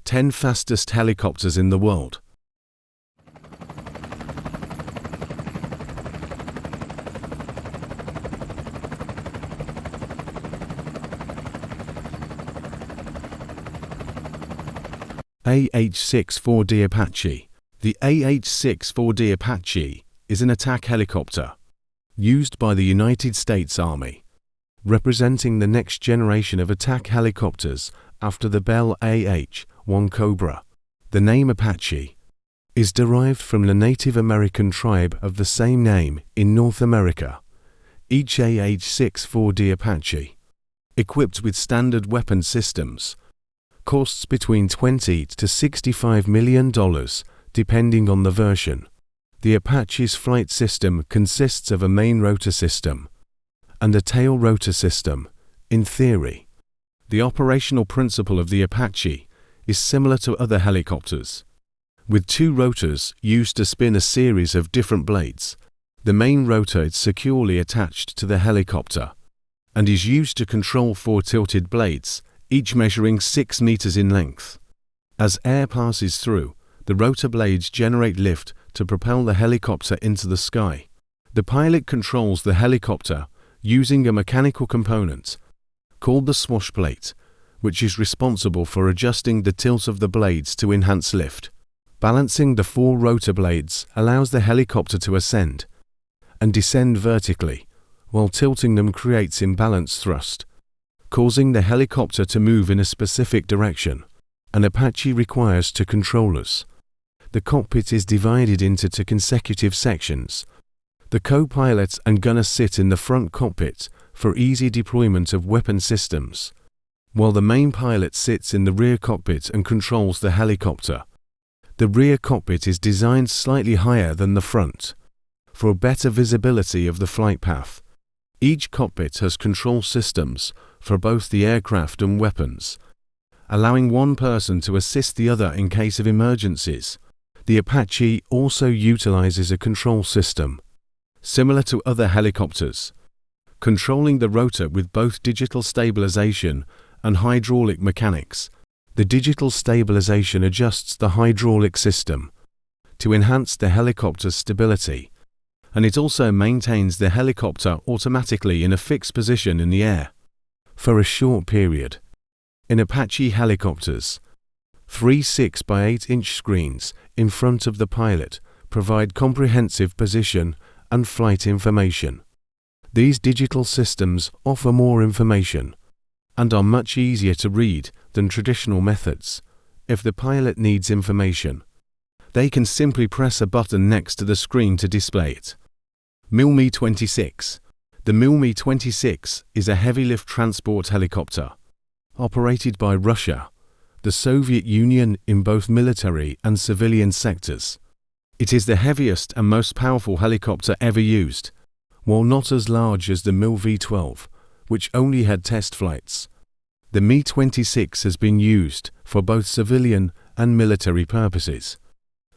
10 fastest helicopters in the world. AH-64D Apache. The AH-64D Apache is an attack helicopter used by the United States Army, representing the next generation of attack helicopters after the Bell AH-1 Cobra. The name Apache is derived from the Native American tribe of the same name in North America. Each AH-64D Apache, equipped with standard weapon systems, costs between $20 to $65 million, depending on the version. The Apache's flight system consists of a main rotor system and a tail rotor system. In theory, the operational principle of the Apache is similar to other helicopters, with two rotors used to spin a series of different blades. The main rotor is securely attached to the helicopter and is used to control four tilted blades, each measuring 6 meters in length. As air passes through, the rotor blades generate lift to propel the helicopter into the sky. The pilot controls the helicopter using a mechanical component called the swash plate, which is responsible for adjusting the tilt of the blades to enhance lift. Balancing the four rotor blades allows the helicopter to ascend and descend vertically, while tilting them creates imbalance thrust, causing the helicopter to move in a specific direction. An Apache requires two controllers. The cockpit is divided into two consecutive sections. The co-pilot and gunner sit in the front cockpit for easy deployment of weapon systems, while the main pilot sits in the rear cockpit and controls the helicopter. The rear cockpit is designed slightly higher than the front, for better visibility of the flight path. Each cockpit has control systems for both the aircraft and weapons, allowing one person to assist the other in case of emergencies. The Apache also utilizes a control system similar to other helicopters, controlling the rotor with both digital stabilization and hydraulic mechanics. The digital stabilization adjusts the hydraulic system to enhance the helicopter's stability, and it also maintains the helicopter automatically in a fixed position in the air for a short period. In Apache helicopters, 3 6 by 8 inch screens in front of the pilot provide comprehensive position and flight information. These digital systems offer more information and are much easier to read than traditional methods. If the pilot needs information, they can simply press a button next to the screen to display it. MiL-Mi-26. The MiL-Mi-26 is a heavy-lift transport helicopter operated by Russia, the Soviet Union, in both military and civilian sectors. It is the heaviest and most powerful helicopter ever used, while not as large as the MiL-V-12, which only had test flights. The Mi-26 has been used for both civilian and military purposes,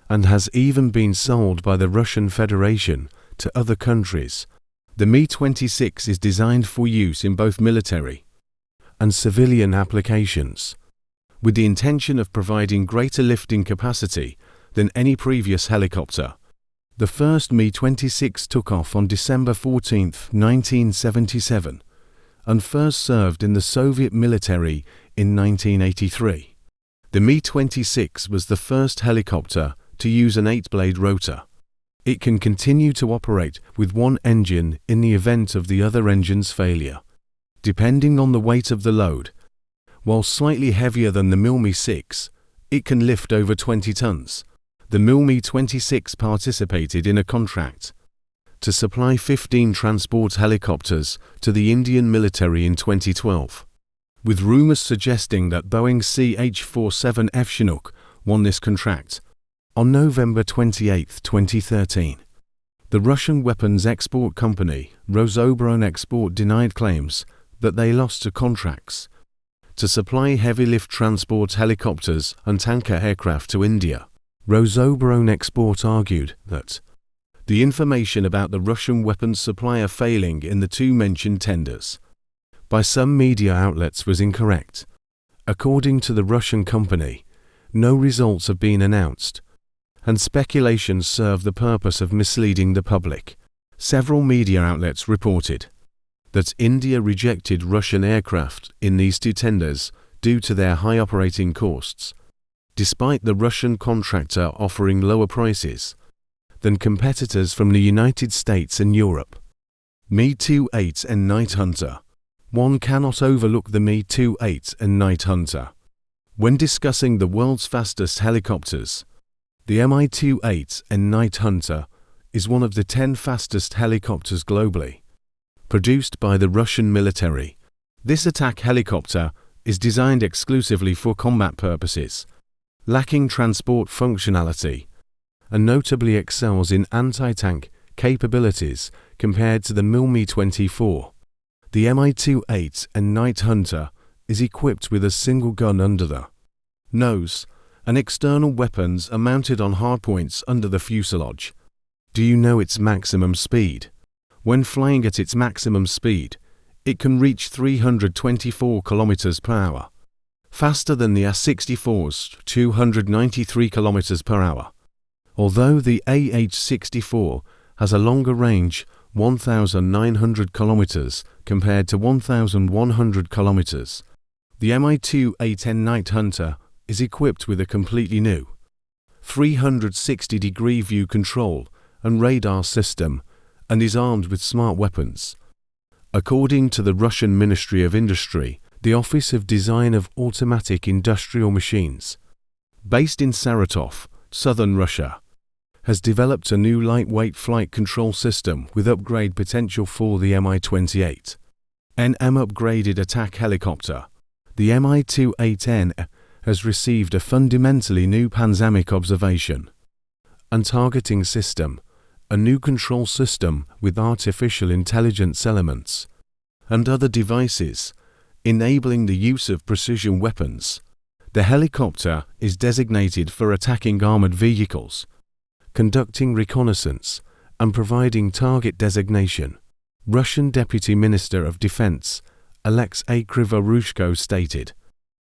and has even been sold by the Russian Federation to other countries. The Mi-26 is designed for use in both military and civilian applications, with the intention of providing greater lifting capacity than any previous helicopter. The first Mi-26 took off on December 14, 1977, and first served in the Soviet military in 1983. The Mi-26 was the first helicopter to use an 8-blade rotor. It can continue to operate with one engine in the event of the other engine's failure, depending on the weight of the load. While slightly heavier than the MiL-Mi-6, it can lift over 20 tons. The MiL-Mi-26 participated in a contract to supply 15 transport helicopters to the Indian military in 2012, with rumors suggesting that Boeing CH-47F Chinook won this contract. On November 28, 2013, the Russian weapons export company Rosoboronexport denied claims that they lost to contracts to supply heavy-lift transport helicopters and tanker aircraft to India. Rosoboronexport argued that the information about the Russian weapons supplier failing in the two mentioned tenders by some media outlets was incorrect. According to the Russian company, no results have been announced, and speculations serve the purpose of misleading the public. Several media outlets reported that India rejected Russian aircraft in these two tenders due to their high operating costs, despite the Russian contractor offering lower prices than competitors from the United States and Europe. Mi-28 and Night Hunter. One cannot overlook the Mi-28 and Night Hunter when discussing the world's fastest helicopters. The Mi-28 and Night Hunter is one of the 10 fastest helicopters globally, produced by the Russian military. This attack helicopter is designed exclusively for combat purposes, lacking transport functionality, and notably excels in anti-tank capabilities compared to the Mi-24. The Mi-28 and Night Hunter is equipped with a single gun under the nose, and external weapons are mounted on hardpoints under the fuselage. Do you know its maximum speed? When flying at its maximum speed, it can reach 324 km per hour, faster than the A-64's 293 km per hour. Although the AH-64 has a longer range, 1,900 km compared to 1,100 km, the Mi-28 Night Hunter is equipped with a completely new 360-degree view control and radar system and is armed with smart weapons. According to the Russian Ministry of Industry, the Office of Design of Automatic Industrial Machines, based in Saratov, southern Russia, has developed a new lightweight flight control system with upgrade potential for the Mi-28 NM upgraded attack helicopter. The Mi-28N has received a fundamentally new panoramic observation and targeting system, a new control system with artificial intelligence elements, and other devices, enabling the use of precision weapons. The helicopter is designated for attacking armored vehicles, conducting reconnaissance, and providing target designation. Russian Deputy Minister of Defense Alexei Krivorushko stated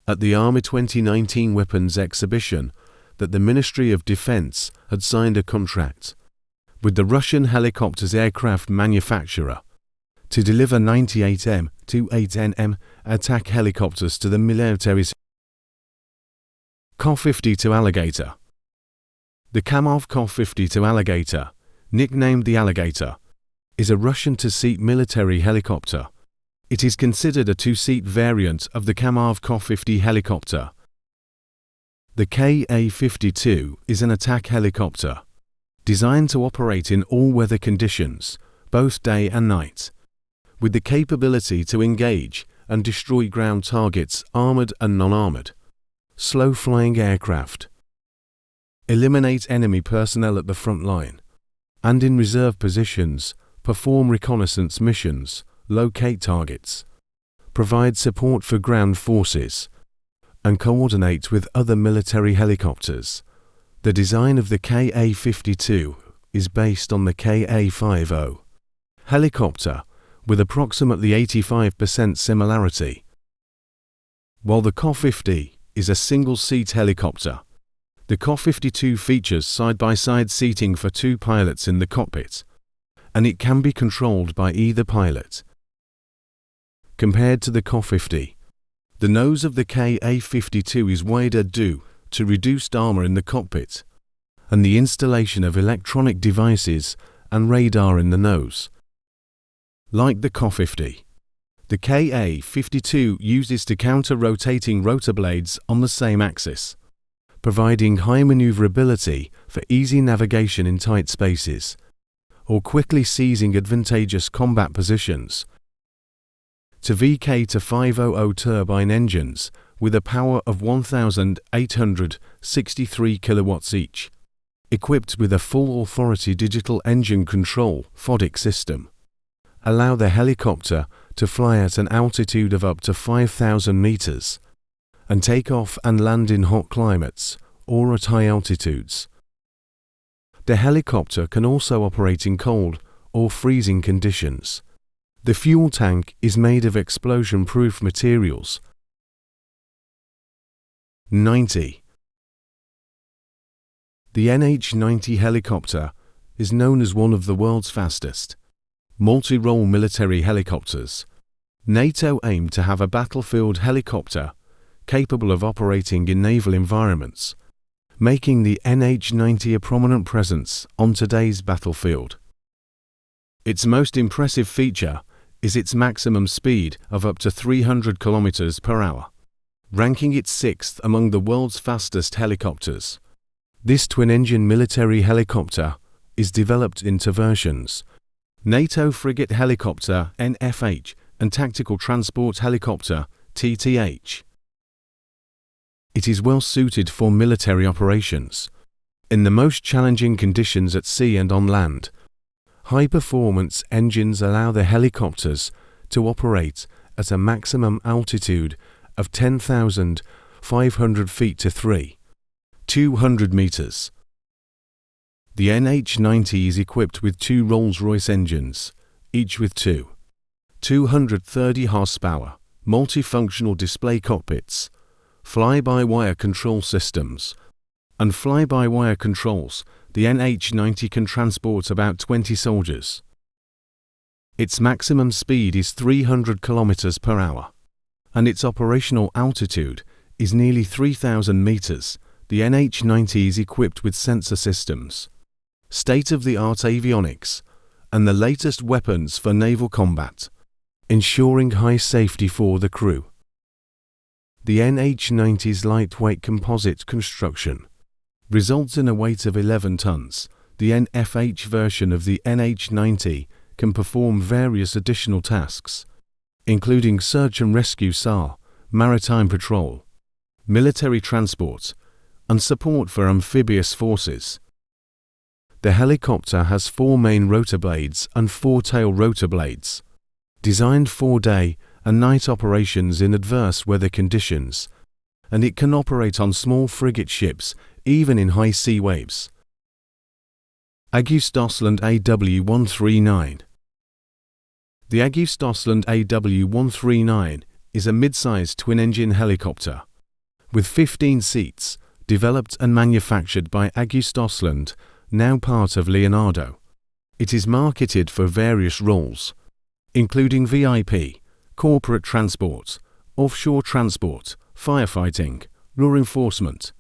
at the Army 2019 Weapons Exhibition that the Ministry of Defense had signed a contract with the Russian helicopters aircraft manufacturer to deliver 98 Mi-28NM attack helicopters to the military's Kar-52 Alligator. The Kamov Kar-52 Alligator, nicknamed the Alligator, is a Russian two-seat military helicopter. It is considered a two-seat variant of the Kamov Kar-50 helicopter. The Ka-52 is an attack helicopter designed to operate in all weather conditions, both day and night, with the capability to engage and destroy ground targets, armored and non-armored, slow-flying aircraft, eliminate enemy personnel at the front line, and in reserve positions, perform reconnaissance missions, locate targets, provide support for ground forces, and coordinate with other military helicopters. The design of the Ka-52 is based on the Ka-50 helicopter, with approximately 85% similarity. While the Kar-50 is a single-seat helicopter, the Kar-52 features side-by-side seating for two pilots in the cockpit, and it can be controlled by either pilot. Compared to the Kar-50, the nose of the Ka-52 is wider due to reduced armor in the cockpit and the installation of electronic devices and radar in the nose. Like the Kar-50, the Ka-52 uses to counter rotating rotor blades on the same axis, providing high maneuverability for easy navigation in tight spaces, or quickly seizing advantageous combat positions. To VK-500 turbine engines with a power of 1,863 kilowatts each, equipped with a full authority digital engine control (FODIC) system, allow the helicopter to fly at an altitude of up to 5,000 meters and take off and land in hot climates or at high altitudes. The helicopter can also operate in cold or freezing conditions. The fuel tank is made of explosion-proof materials. 90. The NH-90 helicopter is known as one of the world's fastest multi-role military helicopters. NATO aimed to have a battlefield helicopter capable of operating in naval environments, making the NH-90 a prominent presence on today's battlefield. Its most impressive feature is its maximum speed of up to 300 km per hour, ranking it sixth among the world's fastest helicopters. This twin-engine military helicopter is developed into versions: NATO Frigate Helicopter (NFH) and Tactical Transport Helicopter (TTH). It is well suited for military operations in the most challenging conditions at sea and on land. High-performance engines allow the helicopters to operate at a maximum altitude of 10,500 feet to 3,200 meters. The NH-90 is equipped with two Rolls-Royce engines, each with two 230 horsepower, multifunctional display cockpits, fly-by-wire control systems, and fly-by-wire controls. The NH-90 can transport about 20 soldiers. Its maximum speed is 300 km per hour, and its operational altitude is nearly 3,000 meters. The NH-90 is equipped with sensor systems, state-of-the-art avionics, and the latest weapons for naval combat, ensuring high safety for the crew. The NH-90's lightweight composite construction results in a weight of 11 tons. The NFH version of the NH-90 can perform various additional tasks, including search and rescue (SAR), maritime patrol, military transport, and support for amphibious forces. The helicopter has 4 main rotor blades and 4 tail rotor blades, designed for day and night operations in adverse weather conditions, and it can operate on small frigate ships even in high sea waves. AgustaSland AW139. The AgustaSland AW139 is a mid-sized twin-engine helicopter with 15 seats, developed and manufactured by AgustaSland, now part of Leonardo. It is marketed for various roles, including VIP, corporate transport, offshore transport, firefighting, law enforcement,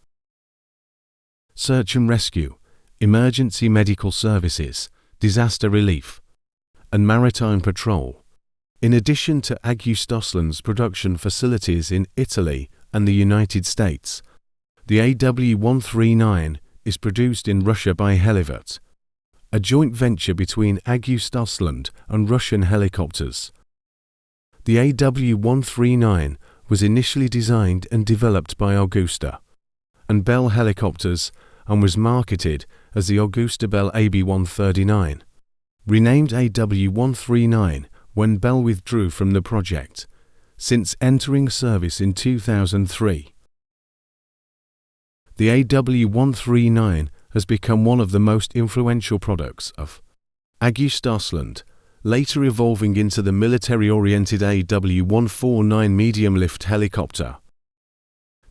search and rescue, emergency medical services, disaster relief, and maritime patrol. In addition to AgustaSland's production facilities in Italy and the United States, the AW139 is produced in Russia by Helivet, a joint venture between AgustaSland and Russian Helicopters. The AW139 was initially designed and developed by Augusta and Bell Helicopters and was marketed as the Augusta Bell AB139, renamed AW139 when Bell withdrew from the project, since entering service in 2003. The AW139 has become one of the most influential products of AgustaSland, later evolving into the military-oriented AW149 medium-lift helicopter.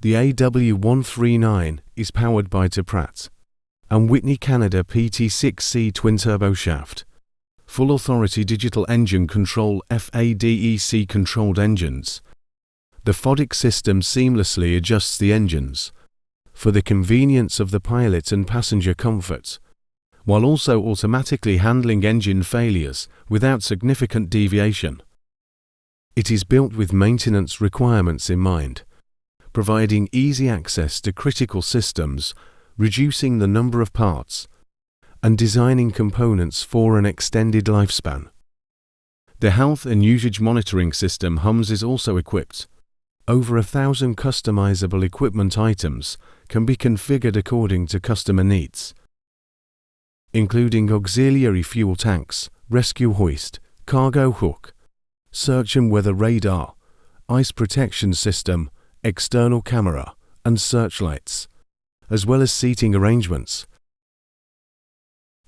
The AW139 is powered by Pratt & Whitney Canada PT6C twin-turboshaft, full-authority digital engine control FADEC-controlled engines. The FODIC system seamlessly adjusts the engines for the convenience of the pilot and passenger comfort, while also automatically handling engine failures without significant deviation. It is built with maintenance requirements in mind, providing easy access to critical systems, reducing the number of parts, and designing components for an extended lifespan. The health and usage monitoring system HUMS is also equipped. Over 1,000 customizable equipment items can be configured according to customer needs, including auxiliary fuel tanks, rescue hoist, cargo hook, search and weather radar, ice protection system, external camera, and searchlights, as well as seating arrangements.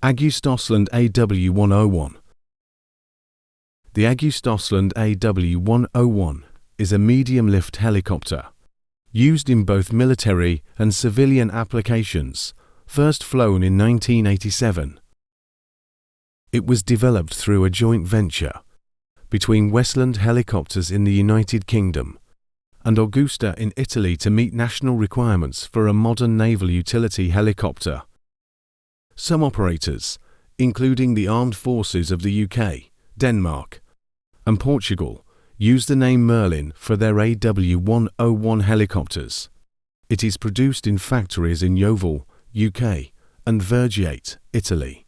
AgustaSland AW101. The AgustaSland AW101 is a medium-lift helicopter used in both military and civilian applications first flown in 1987. It was developed through a joint venture between Westland Helicopters in the United Kingdom and Augusta in Italy to meet national requirements for a modern naval utility helicopter. Some operators, including the armed forces of the UK, Denmark, and Portugal, use the name Merlin for their AW101 helicopters. It is produced in factories in Yeovil, UK, and Vergiate, Italy,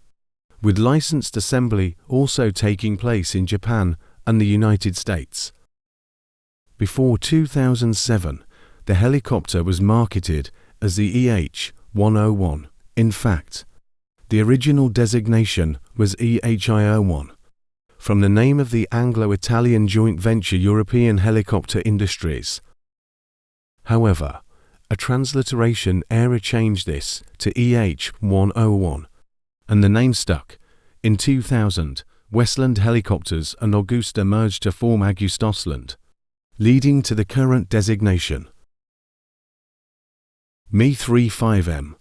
with licensed assembly also taking place in Japan and the United States. Before 2007, the helicopter was marketed as the EH-101. In fact, the original designation was EHI-01, from the name of the Anglo-Italian joint venture European Helicopter Industries. However, a transliteration error changed this to EH-101, and the name stuck. In 2000, Westland Helicopters and Augusta merged to form Augustosland, leading to the current designation. Mi-35M.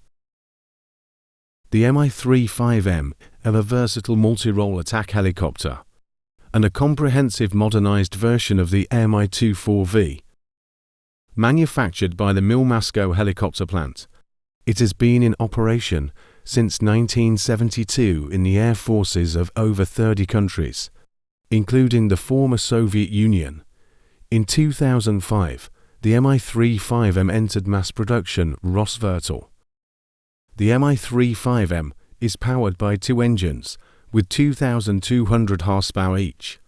The Mi-35M is a versatile multi-role attack helicopter and a comprehensive modernized version of the Mi-24V. Manufactured by the Milmasco helicopter plant, it has been in operation since 1972 in the air forces of over 30 countries, including the former Soviet Union. In 2005, the Mi-35M entered mass production Rosvertol. The Mi-35M is powered by two engines with 2,200 horsepower each.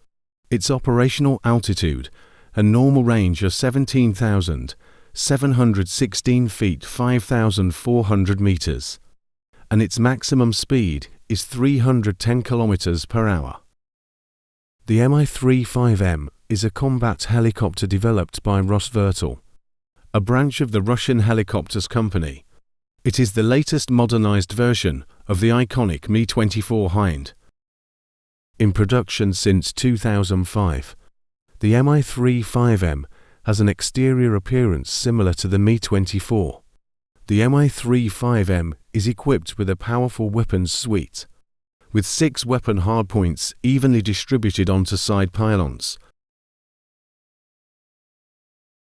Its operational altitude and normal range are 17,716 feet 5,400 meters, and its maximum speed is 310 kilometers per hour. The Mi-35M is a combat helicopter developed by Rosvertol, a branch of the Russian Helicopters Company. It is the latest modernized version of the iconic Mi-24 Hind. In production since 2005, the Mi-35M has an exterior appearance similar to the Mi-24. The Mi-35M is equipped with a powerful weapons suite, with 6 weapon hardpoints evenly distributed onto side pylons.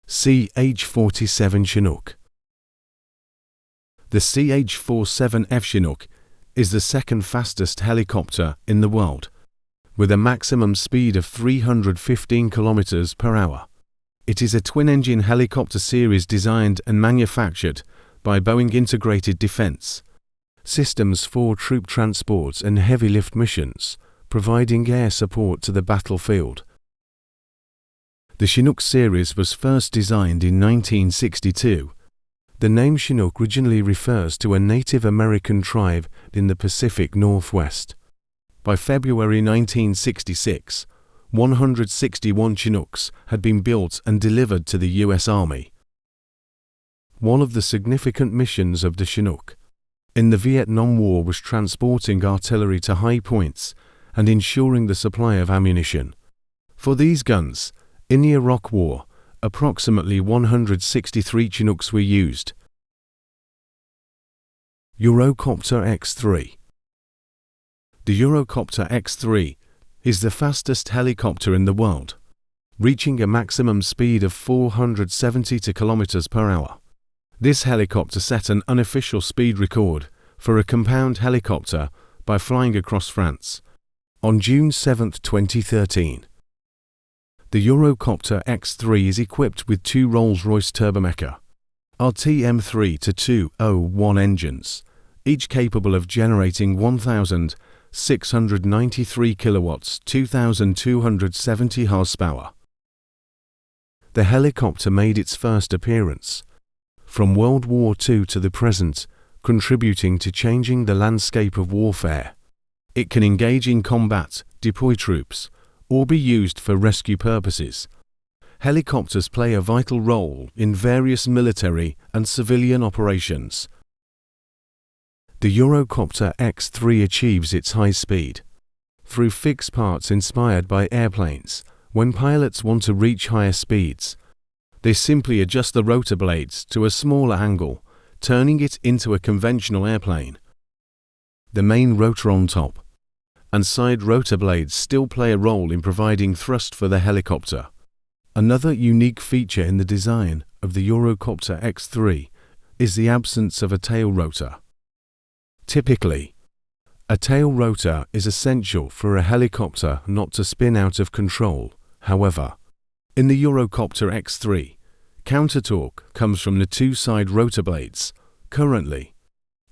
CH-47 Chinook. The CH-47F Chinook is the second fastest helicopter in the world, with a maximum speed of 315 km per hour. It is a twin-engine helicopter series designed and manufactured by Boeing Integrated Defense Systems for troop transports and heavy lift missions, providing air support to the battlefield. The Chinook series was first designed in 1962. The name Chinook originally refers to a Native American tribe in the Pacific Northwest. By February 1966, 161 Chinooks had been built and delivered to the U.S. Army. One of the significant missions of the Chinook in the Vietnam War was transporting artillery to high points and ensuring the supply of ammunition. For these guns, in the Iraq War, approximately 163 Chinooks were used. Eurocopter X3. The Eurocopter X3 is the fastest helicopter in the world, reaching a maximum speed of 472 km per hour. This helicopter set an unofficial speed record for a compound helicopter by flying across France on June 7, 2013. The Eurocopter X3 is equipped with 2 Rolls-Royce Turbomeca RTM3-201 engines, each capable of generating 1,693 kilowatts, 2,270 horsepower. The helicopter made its first appearance from World War II to the present, contributing to changing the landscape of warfare. It can engage in combat, deploy troops, or be used for rescue purposes. Helicopters play a vital role in various military and civilian operations. The Eurocopter X3 achieves its high speed through fixed parts inspired by airplanes. When pilots want to reach higher speeds, they simply adjust the rotor blades to a smaller angle turning it into a conventional airplane. The main rotor on top and side rotor blades still play a role in providing thrust for the helicopter. Another unique feature in the design of the Eurocopter X3 is the absence of a tail rotor. Typically, a tail rotor is essential for a helicopter not to spin out of control. However, in the Eurocopter X3, counter-torque comes from the two side rotor blades. Currently,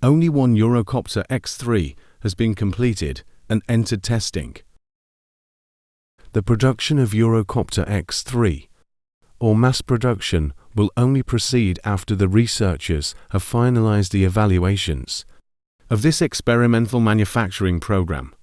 only one Eurocopter X3 has been completed and entered testing. The production of Eurocopter X3, or mass production, will only proceed after the researchers have finalized the evaluations of this experimental manufacturing program.